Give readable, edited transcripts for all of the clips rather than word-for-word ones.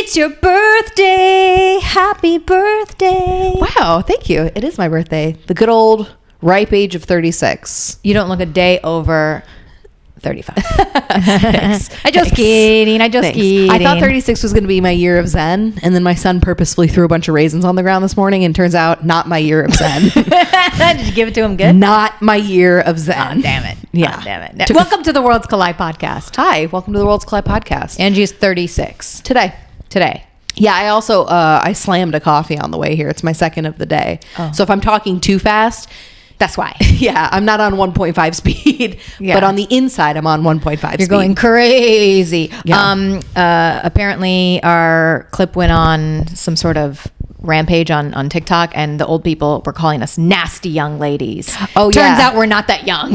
It's your birthday. Happy birthday. Wow, thank you. It is my birthday. The good old ripe age of 36. You don't look a day over 35. Thanks. I just kidding. I thought 36 was going to be my year of Zen, and then my son purposefully threw a bunch of raisins on the ground this morning, and turns out not my year of Zen. Did you give it to him good? Not my year of Zen. Oh, damn it. Yeah. Oh, damn it. Welcome to the Worlds Collide podcast. Hi, welcome to the Worlds Collide podcast. Angie is 36 Today. Yeah, I also, I slammed a coffee on the way here. It's my second of the day. Oh. So if I'm talking too fast, that's why. Yeah, I'm not on 1.5 speed, but on the inside, I'm on 1.5 speed. You're going crazy. Yeah. Apparently, our clip went on some sort of rampage on TikTok, and the old people were calling us nasty young ladies. Oh, yeah. Turns out we're not that young.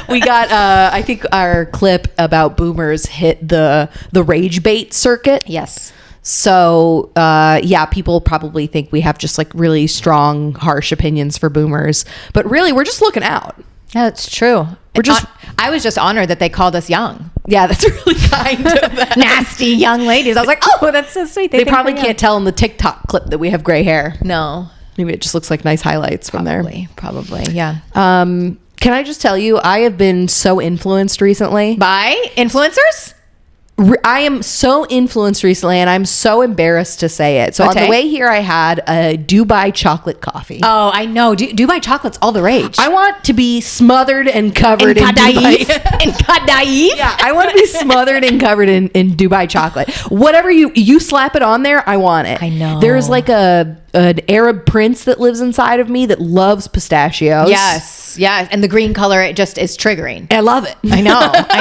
We got, I think our clip about boomers hit the rage bait circuit. Yes. So, yeah, people probably think we have just like really strong, harsh opinions for boomers, but really we're just looking out. Yeah, that's true. I was just honored that they called us young. Yeah, that's really kind of them. Nasty young ladies. I was like, oh, that's so sweet. They probably can't tell in the TikTok clip that we have gray hair. No. Maybe it just looks like nice highlights from there. Probably, yeah. Can I just tell you, I have been so influenced recently. By influencers? I am so influenced recently, and I'm so embarrassed to say it. So on the way here, I had a Dubai chocolate coffee. Oh, I know. Dubai chocolate's all the rage. I want to be smothered and covered in Dubai. In Kadaif? Yeah, I want to be smothered and covered in Dubai chocolate. Whatever you slap it on there, I want it. I know. There's like an Arab prince that lives inside of me that loves pistachios. Yes. And the green color, it just is triggering. I love it. I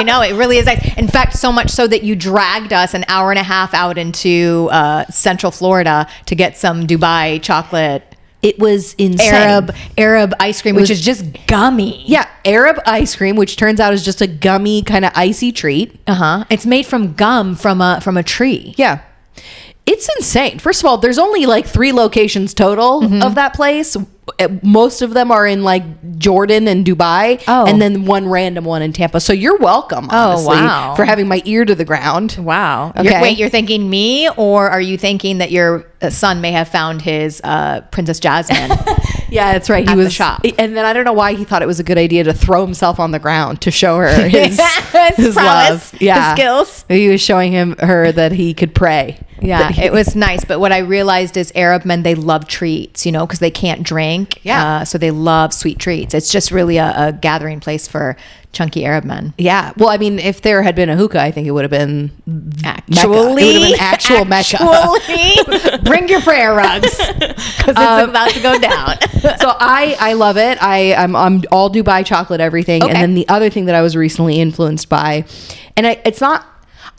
know. It really is. In fact, so much so that you dragged us an hour and a half out into Central Florida to get some Dubai chocolate. It was insane. Arab ice cream, which is just gummy. Yeah, Arab ice cream, which turns out is just a gummy kind of icy treat. It's made from gum from a tree. Yeah. It's insane. First of all, there's only like 3 locations total of that place. Most of them are in like Jordan and Dubai, and then one random one in Tampa. So you're welcome, honestly, for having my ear to the ground. Wow. Okay. You're thanking me, or are you thinking that your son may have found his Princess Jasmine? Yeah, that's right. He was the shop. And then I don't know why he thought it was a good idea to throw himself on the ground to show her his prowess, love. his skills. He was showing her that he could pray. Yeah, it was nice. But what I realized is Arab men, they love treats, because they can't drink. Yeah. So they love sweet treats. It's just really a gathering place for chunky Arab men. Yeah. Well, I mean, if there had been a hookah, I think it would have been actual Mecca. Bring your prayer rugs because it's about to go down. So I love it. I'm all Dubai chocolate, everything. Okay. And then the other thing that I was recently influenced by, and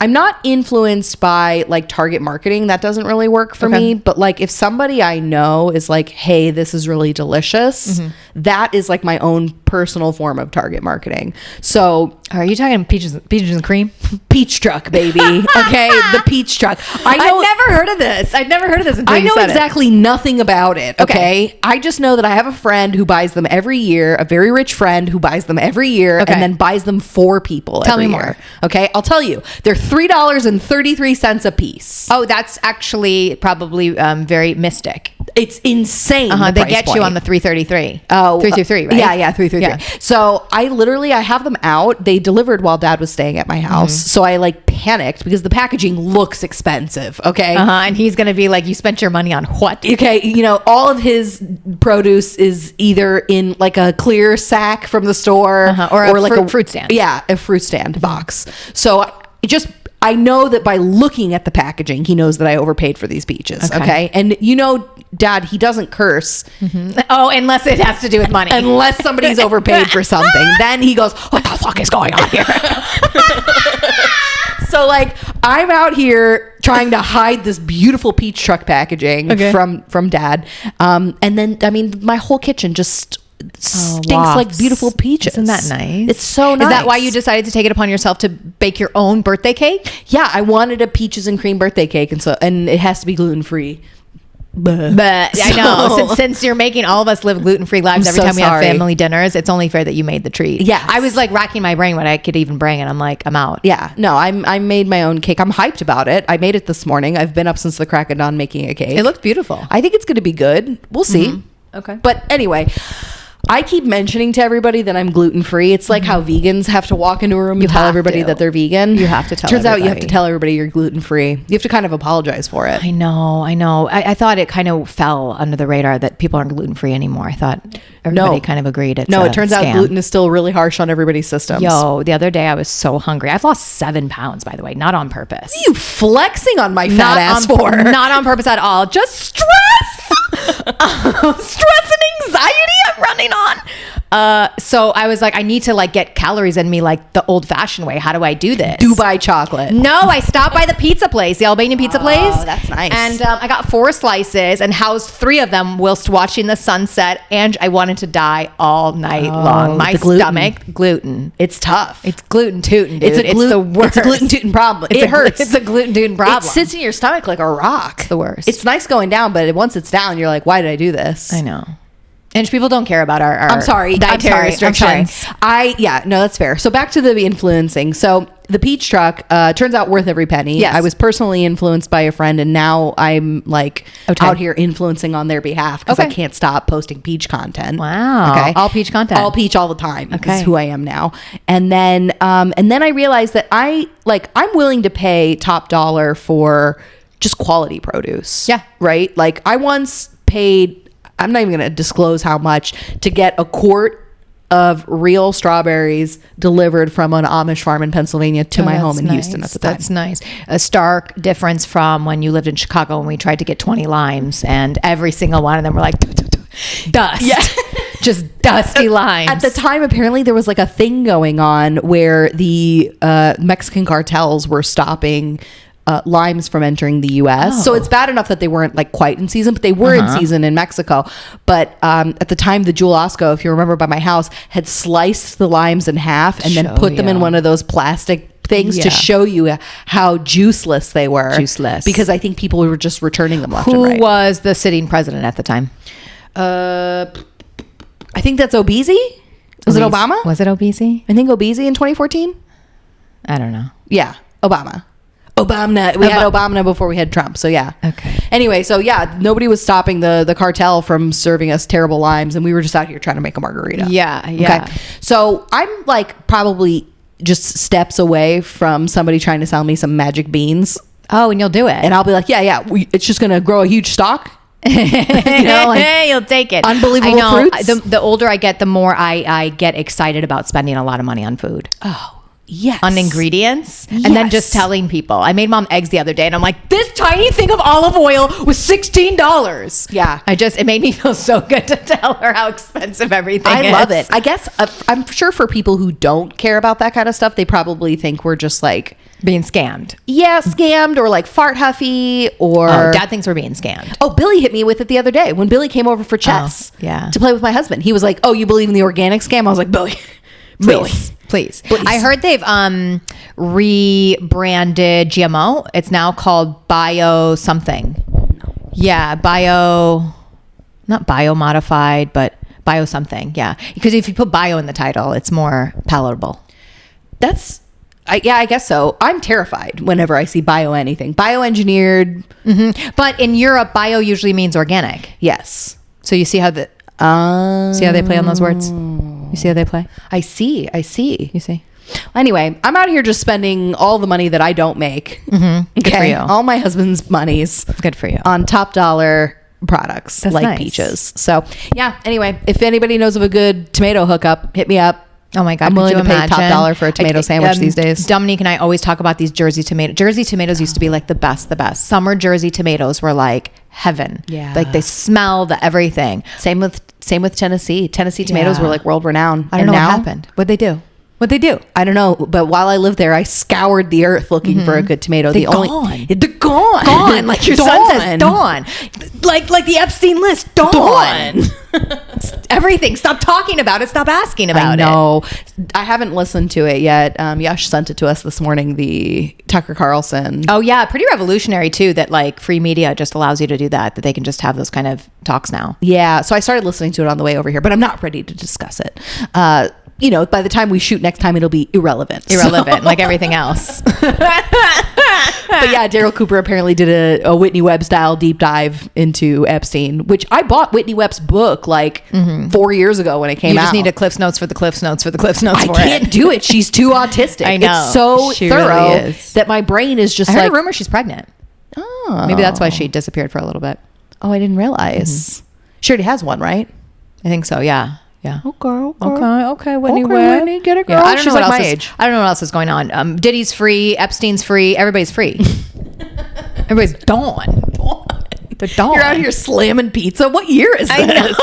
I'm not influenced by like target marketing. That doesn't really work for me. But like if somebody I know is like, hey, this is really delicious, that is like my own personal form of target marketing. So are you talking peaches and cream? Peach truck, baby. Okay, the peach truck. I've never heard of this. Until I know exactly nothing about it. Okay, I just know that I have a friend who buys them every year, a very rich friend who buys them every year, and then buys them for people. Tell me year. more. Okay, I'll tell you. They're $3.33 a piece. Oh, that's actually probably very mystic. It's insane. They get you on the 333. Oh, 333, right? Yeah, 333. Yeah. So I have them out. They delivered while Dad was staying at my house. So I like panicked because the packaging looks expensive. Okay. And he's going to be like, you spent your money on what? Okay. All of his produce is either in like a clear sack from the store or like a fruit stand. Yeah. A fruit stand box. So I know that by looking at the packaging, he knows that I overpaid for these peaches. Okay. And Dad, he doesn't curse. Oh, unless it has to do with money. Unless somebody's overpaid for something. Then he goes, what the fuck is going on here? So like I'm out here trying to hide this beautiful peach truck packaging from Dad. And then, I mean, my whole kitchen just stinks like beautiful peaches. Isn't that nice? It's so nice. Is that why you decided to take it upon yourself to bake your own birthday cake? Yeah, I wanted a peaches and cream birthday cake, and it has to be gluten free. But I know since you're making all of us live gluten-free lives every time we have family dinners, it's only fair that you made the treat. Yeah, I was like racking my brain what I could even bring, and I'm like, I'm out. Yeah, no, I made my own cake. I'm hyped about it. I made it this morning. I've been up since the crack of dawn making a cake. It looked beautiful. I think it's going to be good. We'll see. Okay. But anyway, I keep mentioning to everybody that I'm gluten-free. It's like how vegans have to walk into a room and tell everybody that they're vegan. You have to tell Turns out you have to tell everybody you're gluten-free. You have to kind of apologize for it. I know. I thought it kind of fell under the radar that people aren't gluten-free anymore. I thought everybody kind of agreed it's it turns out gluten is still really harsh on everybody's systems. Yo, the other day I was so hungry. I've lost 7 pounds, by the way, not on purpose. What are you flexing on my fat ass for? Not on purpose at all. Just stress. Stress and anxiety I'm running on. So I was like, I need to like get calories in me like the old fashioned way. How do I do this? Dubai chocolate. No, I stopped by the pizza place, the Albanian pizza place. Oh, that's nice. And I got 4 slices and housed 3 of them whilst watching the sunset. And I wanted to die all night long. My stomach, gluten. It's tough. It's gluten tootin', dude. It's the worst. It's a gluten tootin' problem. It hurts. It's a gluten tootin' problem. It sits in your stomach like a rock. It's the worst. It's nice going down, but once it's down, you're like, why did I do this? I know. And people don't care about our dietary restrictions. No, that's fair. So back to the influencing. So the peach truck turns out worth every penny. Yes. I was personally influenced by a friend, and now I'm like out here influencing on their behalf because I can't stop posting peach content. Wow. Okay. All peach content. All peach all the time. Okay. Is who I am now. And then I realized that I'm willing to pay top dollar for just quality produce. Yeah. Right. Like I once paid, I'm not even going to disclose how much, to get a quart of real strawberries delivered from an Amish farm in Pennsylvania to my home in Houston at the time. That's nice. A stark difference from when you lived in Chicago and we tried to get 20 limes and every single one of them were like dust. Yeah. Just dusty limes. At the time, apparently there was like a thing going on where the Mexican cartels were stopping limes from entering the U.S. So it's bad enough that they weren't like quite in season, but they were in season in Mexico. But at the time, the Jewel Osco, if you remember by my house, had sliced the limes in half and then put them in one of those plastic things to show you how juiceless they were. Because I think people were just returning them left and right. Who was the sitting president at the time? I think that's Obeezy. Was it Obama? Was it Obeezy? I think Obeezy in 2014. I don't know. Yeah, Obama. We had Obama before we had Trump. So yeah. Okay. Anyway, so yeah, nobody was stopping the cartel from serving us terrible limes, and we were just out here trying to make a margarita. Yeah. Okay. So I'm like probably just steps away from somebody trying to sell me some magic beans. Oh, and you'll do it. And I'll be like, it's just gonna grow a huge stalk. You'll take it. Unbelievable fruits. The older I get, the more I get excited about spending a lot of money on food. Oh. Yes. On ingredients. Yes. And then just telling people. I made mom eggs the other day and I'm like, this tiny thing of olive oil was $16. Yeah. It made me feel so good to tell her how expensive everything is. I love it. I guess I'm sure for people who don't care about that kind of stuff, they probably think we're just like being scammed. Yeah, scammed or like fart huffy or... Oh, Dad thinks we're being scammed. Oh, Billy hit me with it the other day when Billy came over for chess to play with my husband. He was like, oh, you believe in the organic scam? I was like, Billy. Please. I heard they've rebranded GMO. It's now called bio something. Yeah, not bio modified, but bio something. Yeah, because if you put bio in the title, it's more palatable. I guess so. I'm terrified whenever I see bio anything. Bioengineered. Mm-hmm. But in Europe, bio usually means organic. Yes. So you see how see how they play on those words? You see how they play? I see. You see? Anyway, I'm out here just spending all the money that I don't make. Mm-hmm. Good for you. All my husband's monies. Good for you. On top dollar products. That's like nice. Peaches. So yeah, anyway, if anybody knows of a good tomato hookup, hit me up. Oh my God. I'm willing to pay top dollar for a tomato sandwich these days. Dominique and I always talk about these Jersey tomatoes. Jersey tomatoes used to be like the best. Summer Jersey tomatoes were like heaven. Yeah. Like they smell the everything. Same with Tennessee. Tennessee tomatoes were like world renowned. I don't know what happened. What'd they do? I don't know. But while I lived there, I scoured the earth looking for a good tomato. They're gone. They're gone. Like your son says, dawn. Like the Epstein list, dawn. everything. Stop talking about it. Stop asking about it. I know. I haven't listened to it yet. Yash sent it to us this morning, the Tucker Carlson. Oh yeah, pretty revolutionary too, that like free media just allows you to do that they can just have those kind of talks now. Yeah, so I started listening to it on the way over here, but I'm not ready to discuss it. By the time we shoot next time, it'll be irrelevant. Like everything else. But yeah, Daryl Cooper apparently did a Whitney Webb style deep dive into Epstein, which I bought Whitney Webb's book like 4 years ago when it came out. You just need a Cliff's Notes for the Cliff's Notes for the Cliff's Notes I for can't do it. She's too autistic. I know. It's so She thorough really is. that my brain is just I heard like... a rumor she's pregnant. Oh. Maybe that's why she disappeared for a little bit. Oh, I didn't realize. She already has one, right? I think so, yeah. Yeah. Okay, Whitney okay, Webb. Whitney, get it, girl. Yeah, I don't She's know what like else my is, age. I don't know what else is going on. Diddy's free, Epstein's free, everybody's free. Everybody's dawn. They're dawn. You're out here slamming pizza. What year is this?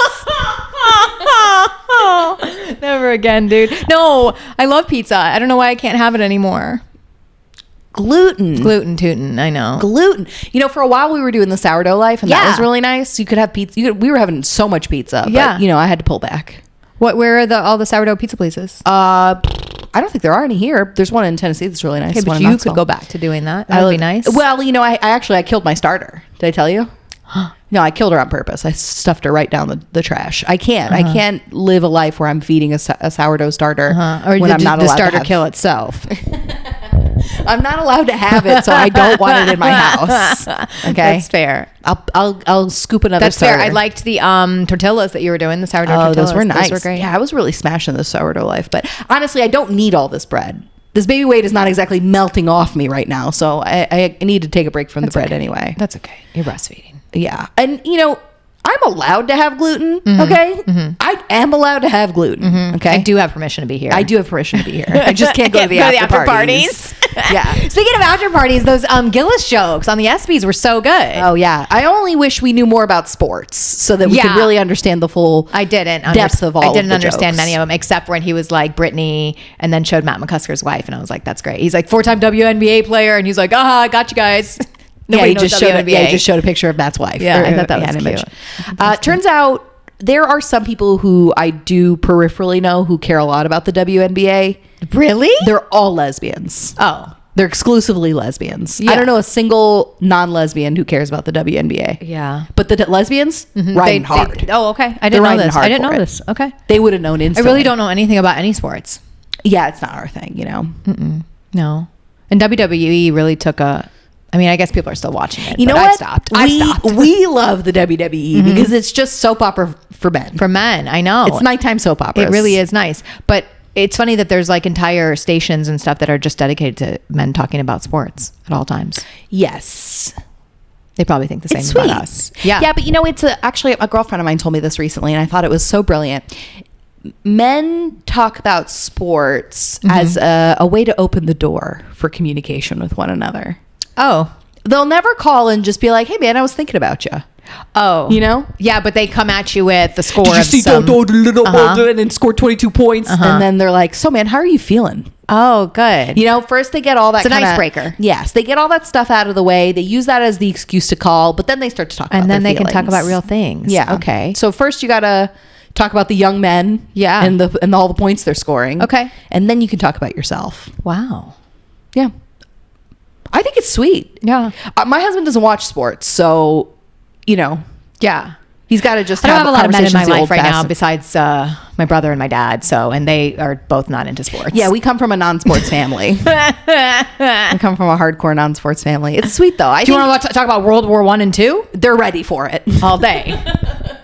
Never again, dude. No, I love pizza. I don't know why I can't have it anymore. Gluten. Gluten tootin', I know. Gluten. For a while we were doing the sourdough life, and that was really nice. You could have pizza. We were having so much pizza, but I had to pull back. Where are all the sourdough pizza places? I don't think there are any here. There's one in Tennessee that's really nice. Okay, but you could go back to doing that. That would be nice. Well, I killed my starter. Did I tell you? No, I killed her on purpose. I stuffed her right down the trash. I can't live a life where I'm feeding a sourdough starter or when I'm not allowed the starter to kill itself. I'm not allowed to have it, so I don't want it in my house. Okay, that's fair. I'll scoop another. That's starter. fair. I liked the tortillas that you were doing. The sourdough tortillas. Those were nice. Those were great. Yeah, I was really smashing the sourdough life. But honestly, I don't need all this bread. This baby weight is not exactly melting off me right now, so I need to take a break from the bread anyway. That's okay. You're breastfeeding. Yeah, and I'm allowed to have gluten. Okay, I am allowed to have gluten. Okay, I do have permission to be here. I do have permission to be here. I just can't go to the after parties. Yeah. Speaking of after parties, those Gillis jokes on the ESPYs were so good. Oh yeah. I only wish we knew more about sports so that we could really understand the full depth of all. I didn't of the understand jokes. many of them except when he was like Brittany and then showed Matt McCusker's wife, and I was like, that's great. He's like 4-time WNBA player, and he's like, I got you guys. He just showed a picture of Matt's wife. Yeah, I thought that was cute. Turns out there are some people who I do peripherally know who care a lot about the WNBA. Really? They're all lesbians. Oh. They're exclusively lesbians. Yeah. I don't know a single non-lesbian who cares about the WNBA. Yeah. But the lesbians, riding hard. Okay. I didn't know this. I didn't know this. Okay. They would have known instantly. I really don't know anything about any sports. Yeah, it's not our thing, No. And WWE really took I guess people are still watching it. You know what? I stopped. We love the WWE because it's just soap opera for men. For men, I know. It's nighttime soap opera. It really is nice. But it's funny that there's like entire stations and stuff that are just dedicated to men talking about sports at all times. Yes. They probably think the same It's about sweet. us. Yeah. Yeah, but it's actually a girlfriend of mine told me this recently, and I thought it was so brilliant. Men talk about sports as a way to open the door for communication with one another. Oh. They'll never call and just be like, hey man, I was thinking about you. Oh. Yeah, but they come at you with the score of some... and then score 22 points. And then they're like, so man, how are you feeling? Oh, good. First they get all that It's an icebreaker. Yes, they get all that stuff out of the way. They use that as the excuse to call, but then they start to talk about And then their they can talk feelings. about real things. Yeah. Okay. So first you got to talk about the young men. Yeah. And all the points they're scoring. Okay. And then you can talk about yourself. Wow. Yeah. I think it's sweet. Yeah. My husband doesn't watch sports, so, Yeah. he's got to just I don't have a lot of men in my conversations the life right now old-fashioned- besides my brother and my dad. And they are both not into sports. Yeah, we come from a non-sports family. We come from a hardcore non-sports family. It's sweet though. Do you want to talk about World War I and II? They're ready for it All day.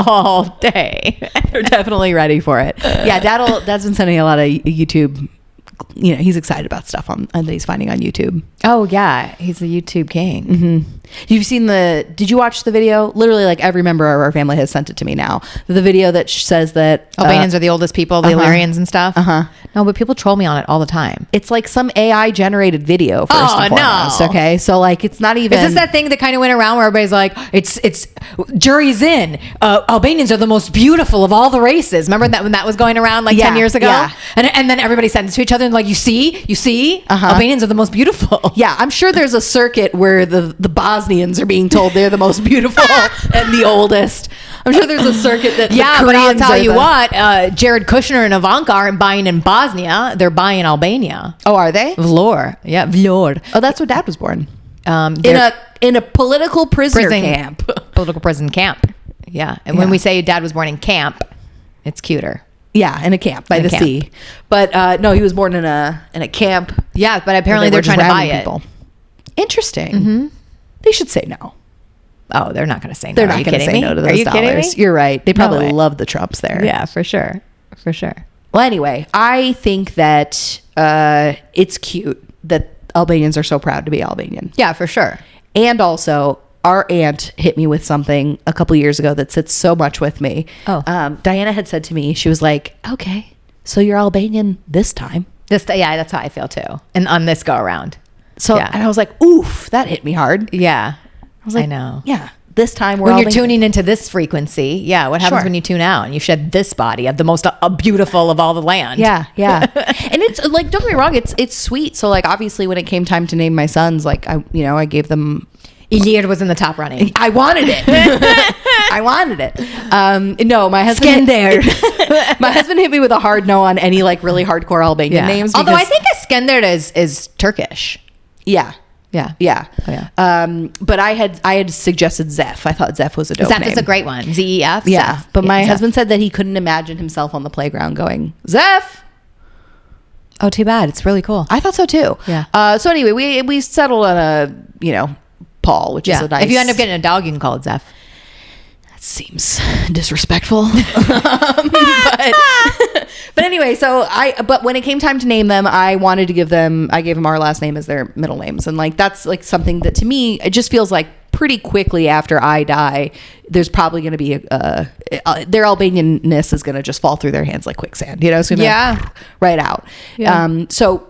All day. They're definitely ready for it. Yeah, Dad's been sending a lot of YouTube. He's excited about stuff that he's finding on YouTube. Oh yeah, he's a YouTube king. Mm-hmm. Did you watch the video? Literally, like every member of our family has sent it to me now. The video that says that Albanians are the oldest people, the Illyrians and stuff. Uh-huh. No, but people troll me on it all the time. It's like some AI generated video. First and foremost, okay, so like it's not even. Is this that thing that kind of went around where everybody's like, it's jury's in. Albanians are the most beautiful of all the races. Remember that when that was going around like 10 years ago? Yeah. And then everybody sent it to each other and like, you see, Albanians are the most beautiful. Yeah, I'm sure there's a circuit where the Bosnians are being told they're the most beautiful and the oldest. I'm sure there's a circuit that Yeah, the but I'll Koreans tell are you the- what, Jared Kushner and Ivanka aren't buying in Bosnia. They're buying Albania. Oh, are they? Vlor. Yeah, Vlor. Oh, that's where Dad was born. They're In a political prisoner camp. Political prison camp. Yeah. And when we say Dad was born in camp, it's cuter. Yeah, in a camp by the sea. But no, he was born in a camp. Yeah, but apparently they're trying to buy it. Interesting. Mm-hmm. They should say no. Oh, they're not going to say no. They're not going to say no to those dollars. You're right. They probably love the Trumps there. Yeah, for sure. For sure. Well, anyway, I think that it's cute that Albanians are so proud to be Albanian. Yeah, for sure. And also, our aunt hit me with something a couple years ago that sits so much with me. Oh. Diana had said to me, she was like, okay, so you're Albanian this time. Yeah, that's how I feel too. And on this go around. So, yeah. And I was like, oof, that hit me hard. Yeah. I was like, I know. Yeah. This time when you're tuning into this frequency, yeah. What happens when you tune out and you shed this body of the most beautiful of all the land? Yeah, yeah. And it's like, don't get me wrong, it's sweet. So like, obviously, when it came time to name my sons, like I gave them. Ilir was in the top running. I wanted it. I wanted it. No, my husband. My husband hit me with a hard no on any like really hardcore Albanian names. Although I think Skender is Turkish. Yeah. Yeah. Yeah. Oh, yeah. But I had suggested Zef. I thought Zef was a dope name. Zef is a great one. Zef. Yeah. Zef. But my Zef. husband said that he couldn't imagine himself on the playground going, Zef. Oh, too bad. It's really cool. I thought so too. Yeah. So anyway, we settled on a, Paul, which is a nice. If you end up getting a dog, you can call it Zef. That seems disrespectful. But anyway, but when it came time to name them, I gave them our last name as their middle names. And like, that's like something that to me, it just feels like pretty quickly after I die, there's probably going to be their Albanianness is going to just fall through their hands like quicksand, it's going to right out. Yeah. So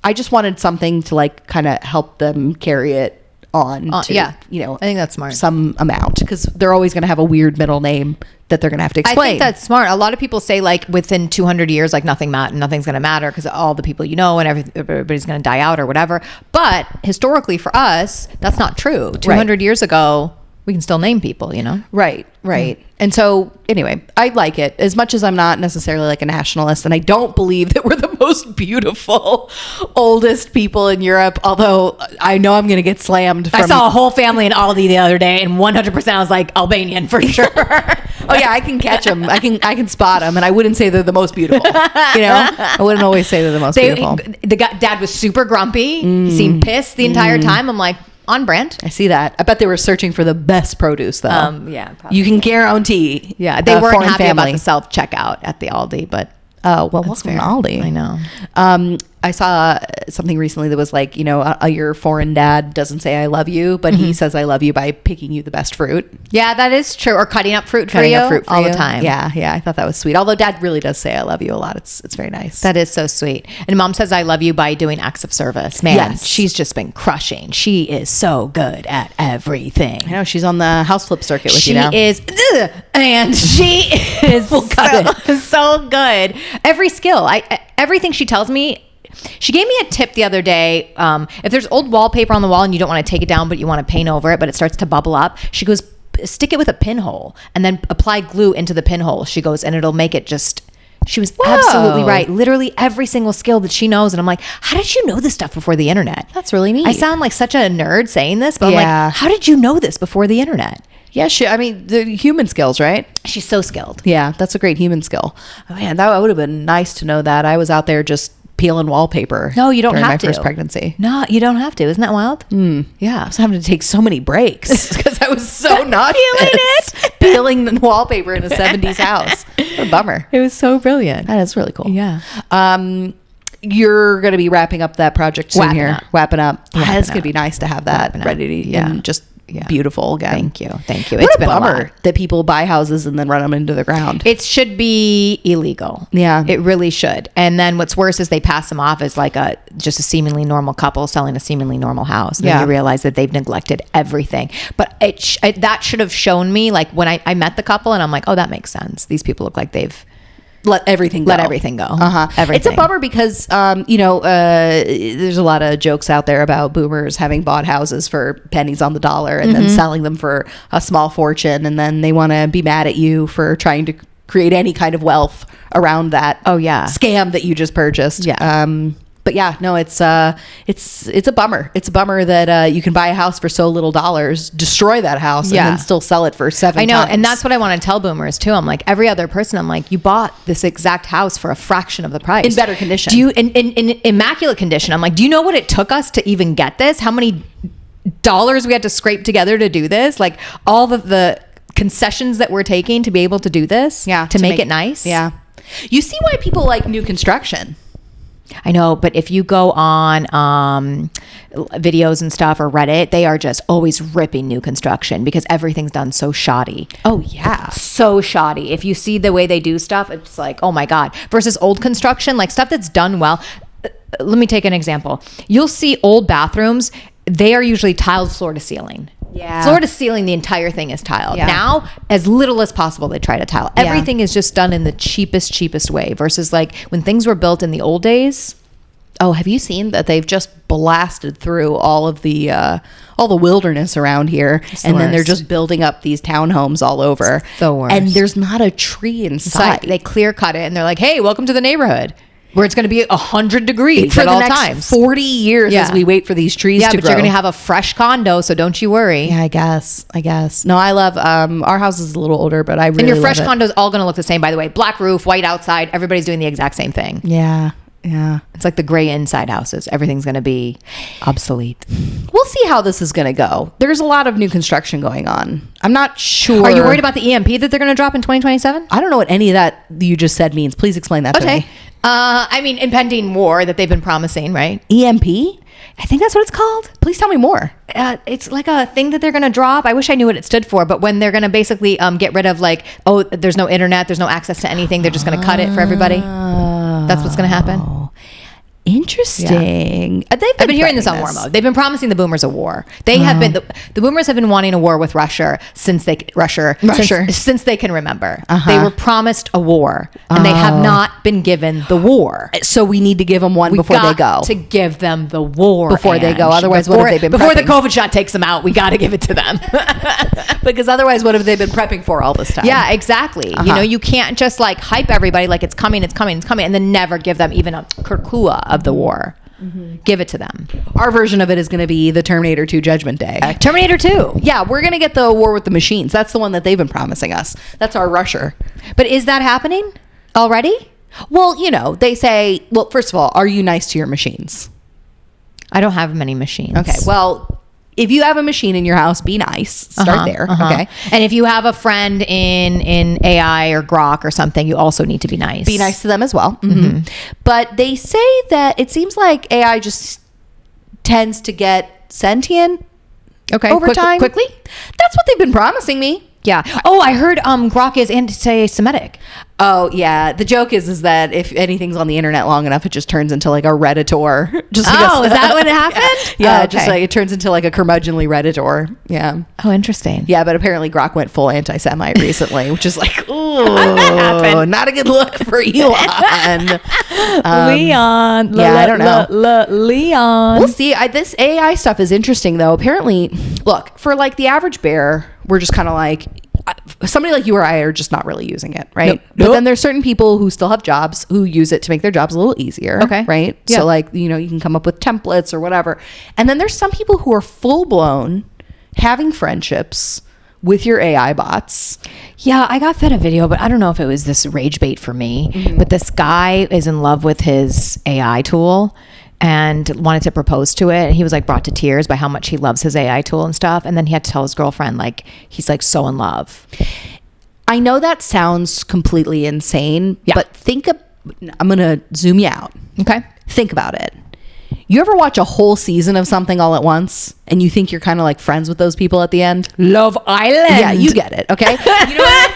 I just wanted something to like kind of help them carry it on to, I think that's smart. Some amount, because they're always going to have a weird middle name that they're going to have to explain. I think that's smart. A lot of people say like within 200 years, like nothing's going to matter because all the people and everybody's going to die out or whatever. But historically for us, that's not true. 200 years ago, we can still name people, Right. And so anyway, I like it as much as I'm not necessarily like a nationalist, and I don't believe that we're the most beautiful, oldest people in Europe, although I know I'm going to get slammed. I saw a whole family in Aldi the other day, and 100% I was like Albanian for sure. Oh yeah, I can catch them. I can spot them, and I wouldn't say they're the most beautiful. I wouldn't always say they're the most beautiful. Dad was super grumpy. He seemed pissed the entire time. I'm like, on brand. I see that. I bet they were searching for the best produce though. Yeah, probably. You can guarantee. Yeah, they weren't happy about the self-checkout at the Aldi, but welcome to Aldi. I know. I saw something recently that was like, your foreign dad doesn't say I love you, but he says I love you by picking you the best fruit. Yeah, that is true. Or cutting up fruit for you all the time. Yeah, I thought that was sweet. Although Dad really does say I love you a lot. It's very nice. That is so sweet. And Mom says I love you by doing acts of service. Man, yes. She's just been crushing. She is so good at everything. I know, she's on the house flip circuit with you now. She is, and she is so good. Every skill, everything she tells me. She gave me a tip the other day. If there's old wallpaper on the wall and you don't want to take it down, but you want to paint over it, but it starts to bubble up, she goes, stick it with a pinhole and then apply glue into the pinhole. She goes, and it'll make it just... She was absolutely right. Literally every single skill that she knows. And I'm like, how did you know this stuff before the internet? That's really neat. I sound like such a nerd saying this, but I'm like, how did you know this before the internet? Yeah, the human skills, right? She's so skilled. Yeah, that's a great human skill. Oh, man, that would have been nice to know that. I was out there just peeling wallpaper. No, you don't have to. During my first pregnancy. No, you don't have to. Isn't that wild? Yeah. I was having to take so many breaks because I was so nauseous. Peeling the wallpaper in a 70s house. What a bummer. It was so brilliant. That is really cool. Yeah. You're going to be wrapping up that project soon Wrapping up. It's going to be nice to have that ready to and just beautiful again. Thank you. What it's been a bummer that people buy houses and then run them into the ground. It should be illegal. Yeah, it really should. And then what's worse is they pass them off as like just a seemingly normal couple selling a seemingly normal house. And then you realize that they've neglected everything. But that should have shown me, like when I met the couple, and I'm like, oh, that makes sense. These people look like they've let everything go. Everything. It's a bummer because there's a lot of jokes out there about boomers having bought houses for pennies on the dollar and then selling them for a small fortune, and then they want to be mad at you for trying to create any kind of wealth around that scam that you just purchased. But yeah, no, it's a bummer. It's a bummer that you can buy a house for so little dollars, destroy that house, and then still sell it for 7 times. And that's what I want to tell boomers too. I'm like, every other person, I'm like, you bought this exact house for a fraction of the price. In better condition. In immaculate condition. I'm like, do you know what it took us to even get this? How many dollars we had to scrape together to do this? Like all the concessions that we're taking to be able to do this, to make it nice. Yeah. You see why people like new construction. I know, but if you go on videos and stuff or Reddit, they are just always ripping new construction because everything's done so shoddy. Oh yeah. So shoddy. If you see the way they do stuff, it's like, oh my God. Versus old construction, like stuff that's done well. Let me take an example. You'll see old bathrooms. They are usually tiled floor to ceiling. Yeah. Floor to ceiling, the entire thing is tiled. Yeah. Now, as little as possible, they try to tile. Everything is just done in the cheapest way versus like when things were built in the old days. Oh, have you seen that they've just blasted through all the wilderness around here, and then they're just building up these townhomes all over. It's the worst. And there's not a tree in sight. They clear cut it and they're like, hey, welcome to the neighborhood. Where it's going to be 100 degrees for at the all next times. 40 years as we wait for these trees to grow. Yeah, but you're going to have a fresh condo, so don't you worry. Yeah, I guess. No, I love, our house is a little older, but I really love it. And your fresh condo is all going to look the same, by the way. Black roof, white outside. Everybody's doing the exact same thing. Yeah. It's like the gray inside houses. Everything's going to be obsolete. We'll see how this is going to go. There's a lot of new construction going on. I'm not sure. Are you worried about the EMP that they're going to drop in 2027? I don't know what any of that you just said means. Please explain that to me. I mean, impending war that they've been promising, right? EMP? I think that's what it's called. Please tell me more. It's like a thing that they're going to drop. I wish I knew what it stood for, but when they're going to basically get rid of like, oh, there's no internet, there's no access to anything, they're just going to cut it for everybody. That's what's going to happen. Interesting. Yeah. I've been hearing this on War Mode. They've been promising the boomers a war. They have been the boomers have been wanting a war with Russia since they can remember. They were promised a war and they have not been given the war. So we need to give them one before they go. To give them the war before they go. Otherwise, what have they been before the COVID shot takes them out? We got to give it to them. Because otherwise, what have they been prepping for all this time? Yeah, exactly. You know, you can't just like hype everybody like it's coming, and then never give them even a kurkua of the war. Give it to them. Our version of it is going to be the Terminator 2 Judgment Day. Terminator 2. Yeah, we're going to get the war with the machines. That's the one that they've been promising us. That's our rusher. But is that happening already? Well, you know, they say, well, first of all, are you nice to your machines? I don't have many machines. Okay, well, if you have a machine in your house, be nice. Start there. Okay. And if you have a friend in AI or Grok or something, you also need to be nice. Be nice to them as well. But they say that it seems like AI just tends to get sentient over time. Quickly? That's what they've been promising me. Yeah. Oh, I heard Grok is anti-Semitic. Oh, yeah. The joke is that if anything's on the internet long enough, it just turns into like a Redditor. Is that what happened? Yeah, just like it turns into like a curmudgeonly Redditor. Yeah. Oh, interesting. Yeah, but apparently Grok went full anti-Semite recently, which is like, ooh, not a good look for Elon. Leon. Yeah, I don't know. Leon. We'll see. This AI stuff is interesting, though. Apparently, look, for like the average bear, we're just kind of like, somebody like you or I are just not really using it, right? Nope. But then there's certain people who still have jobs who use it to make their jobs a little easier. Okay. Right? Yeah. So like, you know, you can come up with templates or whatever. And then there's some people who are full blown having friendships with your AI bots. Yeah, I got fed a video, but I don't know if it was this rage bait for me. But this guy is in love with his AI tool and wanted to propose to it. And he was like brought to tears by how much he loves his AI tool and stuff. And then he had to tell his girlfriend, like, he's like so in love. I know that sounds completely insane, but I'm going to zoom you out. Okay. Think about it. You ever watch a whole season of something all at once and you think you're kind of like friends with those people at the end? Love Island. Yeah, you get it. Okay. You know what?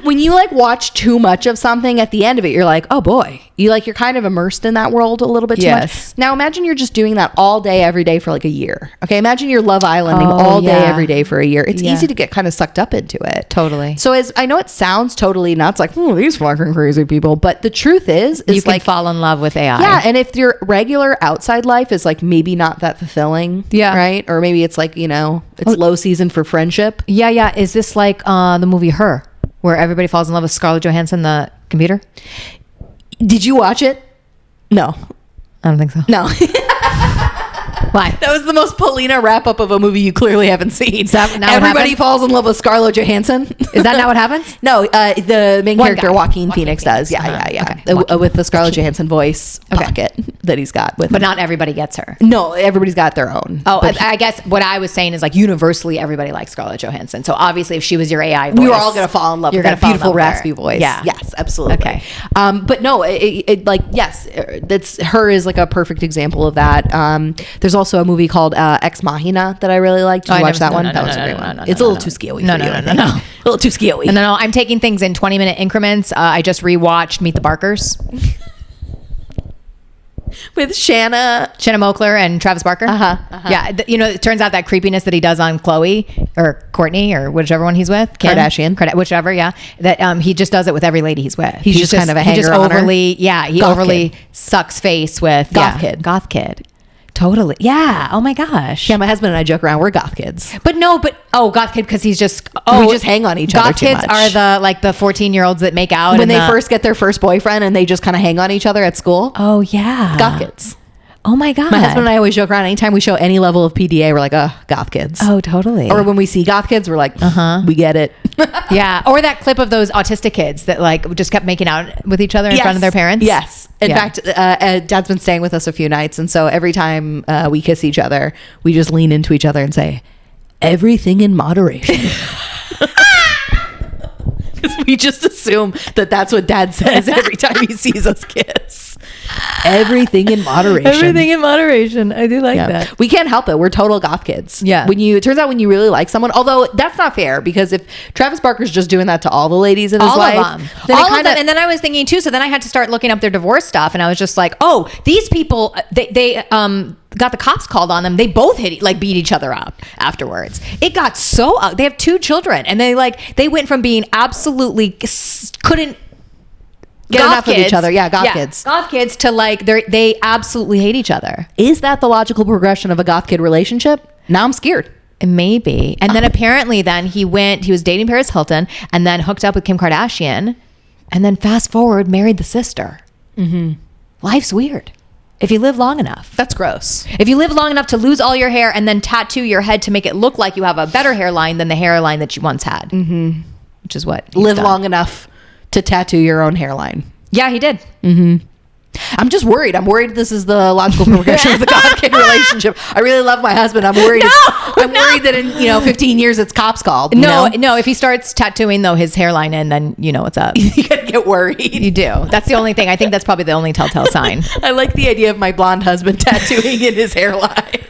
when you like watch too much of something, at the end of it, you're like, oh boy, you're kind of immersed in that world a little bit too much. Now imagine you're just doing that all day, every day for like a year. Okay, imagine you're Love Islanding all day, every day for a year. It's easy to get kind of sucked up into it. Totally. So as I know, it sounds totally nuts, like these fucking crazy people, but the truth is you can like fall in love with AI. Yeah, and if your regular outside life is like maybe not that fulfilling, right? Or maybe it's like it's low season for friendship. Yeah. Is this like the movie Her, where everybody falls in love with Scarlett Johansson, the computer? Did you watch it? No. I don't think so. No. Why? That was the most Paulina wrap up of a movie you clearly haven't seen. Is that not Everybody falls in love with Scarlett Johansson. Is that not what happens? No, the main character, Joaquin Phoenix does. Yeah. Okay. With the Scarlett Johansson voice pocket that he's got. But not everybody gets her. No, everybody's got their own. Oh, I guess what I was saying is like universally everybody likes Scarlett Johansson. So obviously if she was your AI voice, we were all going to fall in love with that beautiful raspy voice. Yeah. Yes, absolutely. Okay. But no, that's Her is like a perfect example of that. There's also a movie called Ex Machina that I really liked. Did you watch that one? That was a great one. It's a little too scary. No. A little too scary. No. I'm taking things in 20-minute increments. I just rewatched Meet the Barkers. With Shanna Mokler and Travis Barker. Yeah, it turns out that creepiness that he does on Chloe or Courtney or whichever one he's with, Kim, Kardashian, whichever. Yeah, that he just does it with every lady he's with. He's just kind of a hanger on her. He overly sucks face with Goth kid. Totally. Yeah. Oh my gosh. Yeah, my husband and I joke around. We're goth kids. Goth kid because he's just we just hang on each other too much. Goth kids are the 14-year-olds that make out when they first get their first boyfriend and they just kind of hang on each other at school. Oh yeah. Goth kids. Oh my God. My husband and I always joke around. Anytime we show any level of PDA, we're like, goth kids. Oh, totally. Or when we see goth kids, we're like, we get it. Yeah. Or that clip of those autistic kids that like just kept making out with each other in front of their parents. Yes. In fact, Dad's been staying with us a few nights. And so every time we kiss each other, we just lean into each other and say, everything in moderation. Because we just assume that that's what Dad says every time he sees us kiss. Everything in moderation. Everything in moderation. I do like that. We can't help it. We're total goth kids. Yeah. It turns out when you really like someone, although that's not fair because if Travis Barker's just doing that to all the ladies in his life. All of them. And then I was thinking too, so then I had to start looking up their divorce stuff and I was just like, oh, these people, they got the cops called on them. They both beat each other up afterwards. It got so they have 2 children and they went from being absolutely couldn't get enough of each other. Yeah, goth kids. Goth kids to they absolutely hate each other. Is that the logical progression of a goth kid relationship? Now I'm scared. Maybe. And then apparently then he was dating Paris Hilton and then hooked up with Kim Kardashian and then fast forward married the sister. Mm-hmm. Life's weird. If you live long enough. That's gross. If you live long enough to lose all your hair and then tattoo your head to make it look like you have a better hairline than the hairline that you once had. Mm-hmm. Which is what live long enough to tattoo your own hairline. Yeah, he did. Mm-hmm. I'm just worried. I'm worried this is the logical progression of the goth kid relationship. I really love my husband. I'm worried. I'm worried that in 15 years it's cops called. No. If he starts tattooing though his hairline in, then you know what's up. You gotta get worried. You do. That's the only thing. I think that's probably the only telltale sign. I like the idea of my blonde husband tattooing in his hairline.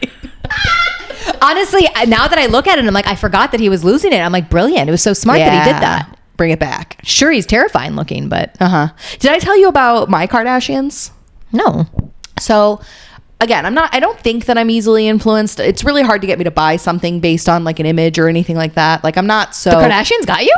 Honestly, now that I look at it, I'm like, I forgot that he was losing it. I'm like, brilliant. It was so smart that he did that. Bring it back. Sure, he's terrifying looking, but Did I tell you about my Kardashians? No. So again, I don't think that I'm easily influenced. It's really hard to get me to buy something based on like an image or anything like that. Like I'm not so. The Kardashians got you?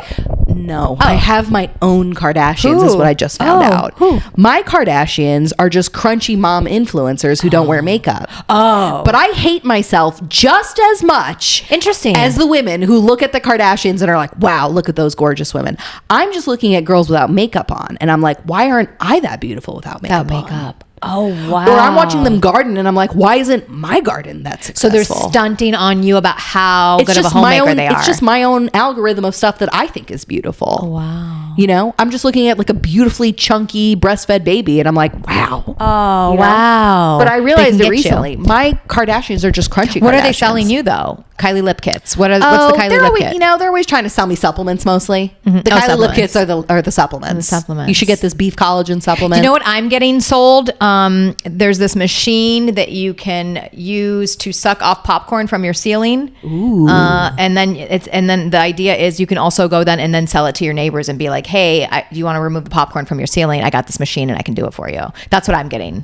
No, I have my own Kardashians is what I just found out. My Kardashians are just crunchy mom influencers who don't wear makeup. Oh. But I hate myself just as much. Interesting. As the women who look at the Kardashians and are like, wow, look at those gorgeous women. I'm just looking at girls without makeup on. And I'm like, why aren't I that beautiful without makeup on? Oh, wow. Or I'm watching them garden and I'm like, why isn't my garden that successful? So they're stunting on you about how good of a homemaker they are. It's just my own algorithm of stuff that I think is beautiful. Oh, wow. You know, I'm just looking at like a beautifully chunky breastfed baby and I'm like, wow. Oh, You know? wow. But I realized They it can get you. recently. My Kardashians are just crunchy. What are they Kardashians. selling you though? Kylie lip kits. What's the Kylie they're lip always, kit? you know, they're always trying to sell me supplements mostly. The Kylie lip supplements. kits are the supplements. The supplements. You should get this beef collagen supplement. You know what I'm getting sold? There's this machine that you can use to suck off popcorn from your ceiling. Ooh. And then the idea is you can also go then and then sell it to your neighbors and be like, hey, do you want to remove the popcorn from your ceiling? I got this machine and I can do it for you. That's what I'm getting.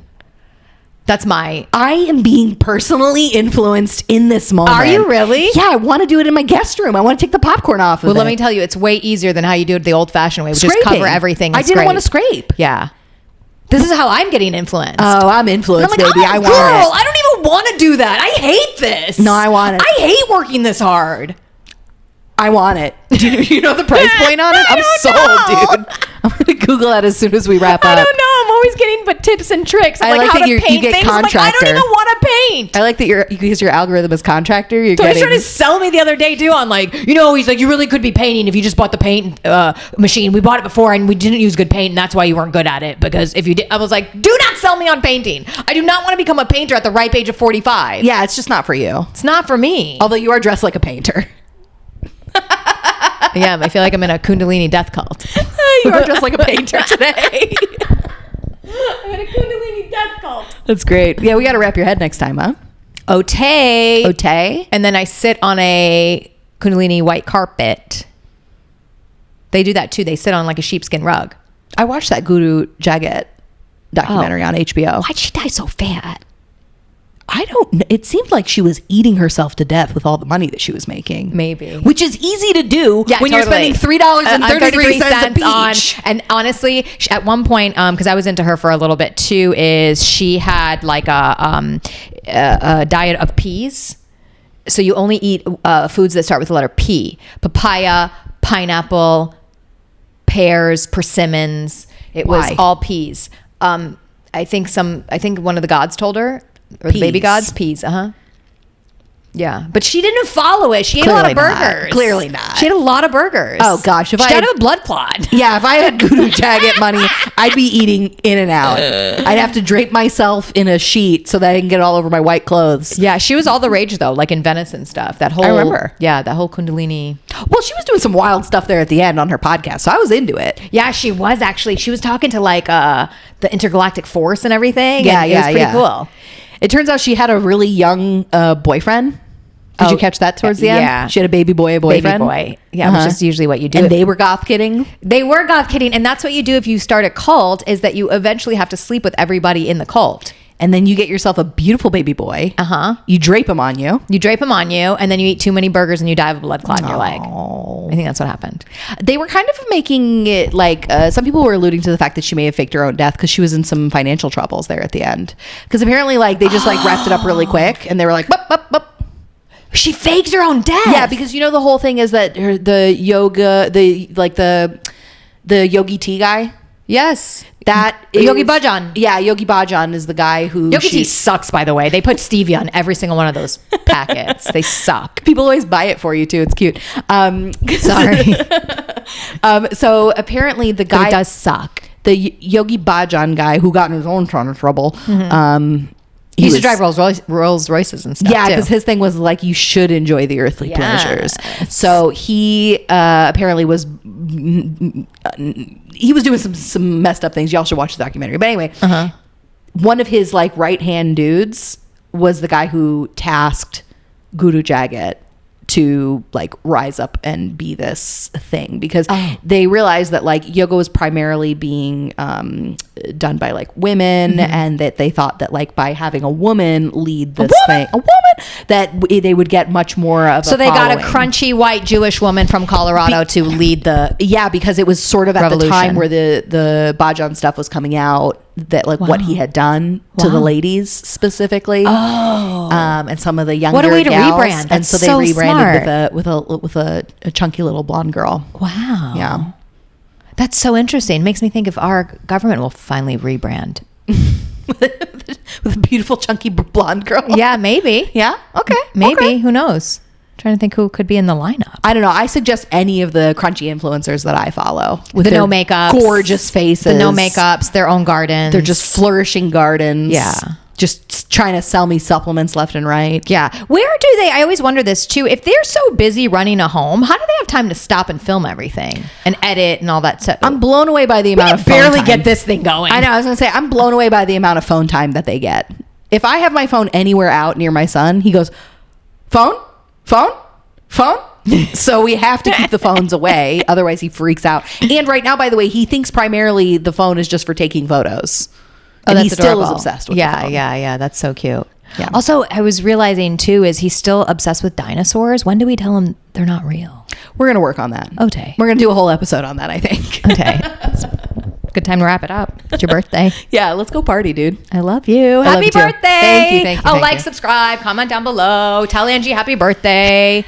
That's my... I am being personally influenced in this moment. Are you really? Yeah, I want to do it in my guest room. I want to take the popcorn off of Well, it. let me tell you, it's way easier than how you do it the old-fashioned way. We just Scraping. cover everything. I And didn't want to scrape. Yeah. This is how I'm getting influenced. Oh, I'm influenced, And I'm like, baby. I'm a I girl. want it. I don't even want to do that. I hate this. No, I want it. I hate working this hard. I want it. Do you know the price point on it? I'm don't sold, know. dude. I'm going to Google that as soon as we wrap I up. don't know. I'm always getting but tips and tricks. I Like like how that to you paint get things. I'm like, I don't contractor. even want to paint. I like that because your algorithm is contractor. You're So he's getting... trying to sell me the other day too on like, he's like, you really could be painting if you just bought the paint machine. We bought it before and we didn't use good paint and that's why you weren't good at it. Because if you did, I was like, do not sell me on painting. I do not want to become a painter at the ripe age of 45. Yeah, it's just not for you. It's not for me. Although you are dressed like a painter. Yeah, I feel like I'm in a Kundalini death cult. You are dressed like a painter today. I'm in a Kundalini death cult. That's great. Yeah, we got to wrap your head next time, huh? Ote. And then I sit on a Kundalini white carpet. They do that too. They sit on like a sheepskin rug. I watched that Guru Jaget documentary on HBO. Why'd she die so fat? I don't know. It seemed like she was eating herself to death with all the money that she was making. Maybe. Which is easy to do when you're spending $3.33 on each. And honestly, at one point, because I was into her for a little bit too, is she had like a diet of peas. So you only eat foods that start with the letter P. Papaya, pineapple, pears, persimmons. It was Why? all peas. I think one of the gods told her. Or the baby Peas. gods, peas, Yeah, but she didn't follow it. She ate a lot of burgers. Clearly not. She ate a lot of burgers. Oh gosh, if she I died had of a blood clot. Yeah, if I had Guru Jaget money, I'd be eating in and out. I'd have to drape myself in a sheet so that I can get it all over my white clothes. Yeah, she was all the rage though, like in Venice and stuff. That whole I remember. Yeah, that whole Kundalini. Well, she was doing some wild stuff there at the end on her podcast, so I was into it. Yeah, she was actually. She was talking to like the intergalactic force and everything. Yeah, and it was pretty cool. It turns out she had a really young boyfriend. Did you catch that towards the end? Yeah. She had a baby boy, boyfriend. Baby boy. Yeah, which is usually what you do. And they were goth kidding. They were goth kidding. And that's what you do if you start a cult, is that you eventually have to sleep with everybody in the cult. And then you get yourself a beautiful baby boy. Uh-huh. You drape him on you. You drape them on you, and then you eat too many burgers and you die of a blood clot in your leg. Oh. I think that's what happened. They were kind of making it like some people were alluding to the fact that she may have faked her own death because she was in some financial troubles there at the end. Because apparently, like, they just like wrapped it up really quick, and they were like, bup, bup, bup. She faked her own death. Yeah, because you know the whole thing is that the Yogi Tea guy. Yes. That Yogi Bhajan. Yeah, Yogi Bhajan is the guy who... Yogi tea sucks, by the way. They put stevia on every single one of those packets. They suck. People always buy it for you, too. It's cute. Sorry. So apparently the guy... But it does suck. The Yogi Bhajan guy who got in his own ton of trouble... He used to drive Rolls Royces and stuff. Yeah, because his thing was like, you should enjoy the earthly pleasures. Yes. So he apparently was... He was doing some messed up things. Y'all should watch the documentary. But anyway, one of his like right-hand dudes was the guy who tasked Guru Jaget to like rise up and be this thing, because they realized that like yoga was primarily being done by like women, and that they thought that like by having a woman lead this thing, that they would get much more of so a they got a following. crunchy white Jewish woman from Colorado to lead the because it was sort of at revolution. the time where the Bhajan stuff was coming out, that like what he had done to the ladies specifically, and some of the younger what a way to gals. rebrand. And That's so they so rebranded with a chunky little blonde girl. Wow. Yeah. That's so interesting. Makes me think if our government will finally rebrand. With a beautiful chunky blonde girl. Yeah, maybe. Yeah. Okay. Maybe. Okay. Who knows? Trying to think who could be in the lineup. I don't know. I suggest any of the crunchy influencers that I follow with The their no makeups, gorgeous faces, the no makeups, their own gardens. They're just flourishing gardens. Yeah. Just trying to sell me supplements left and right. Yeah. Where do they, I always wonder this too, if they're so busy running a home, how do they have time to stop and film everything and edit and all that stuff? I'm blown away by the amount of phone barely time. get this thing going. I know. I was going to say, I'm blown away by the amount of phone time that they get. If I have my phone anywhere out near my son, he goes, phone. So we have to keep the phones away. Otherwise he freaks out. And right now, by the way, he thinks primarily the phone is just for taking photos. Oh, and that's he still is adorable. obsessed with yeah, the phone. Yeah. That's so cute. Yeah. Also, I was realizing too, is he's still obsessed with dinosaurs? When do we tell him they're not real? We're going to work on that. Okay. We're going to do a whole episode on that, I think. Okay. It's a good time to wrap it up. It's your birthday. Yeah, let's go party, dude. I love you. love Happy you too. birthday. Thank you. Like, subscribe, comment down below. Tell Angie happy birthday.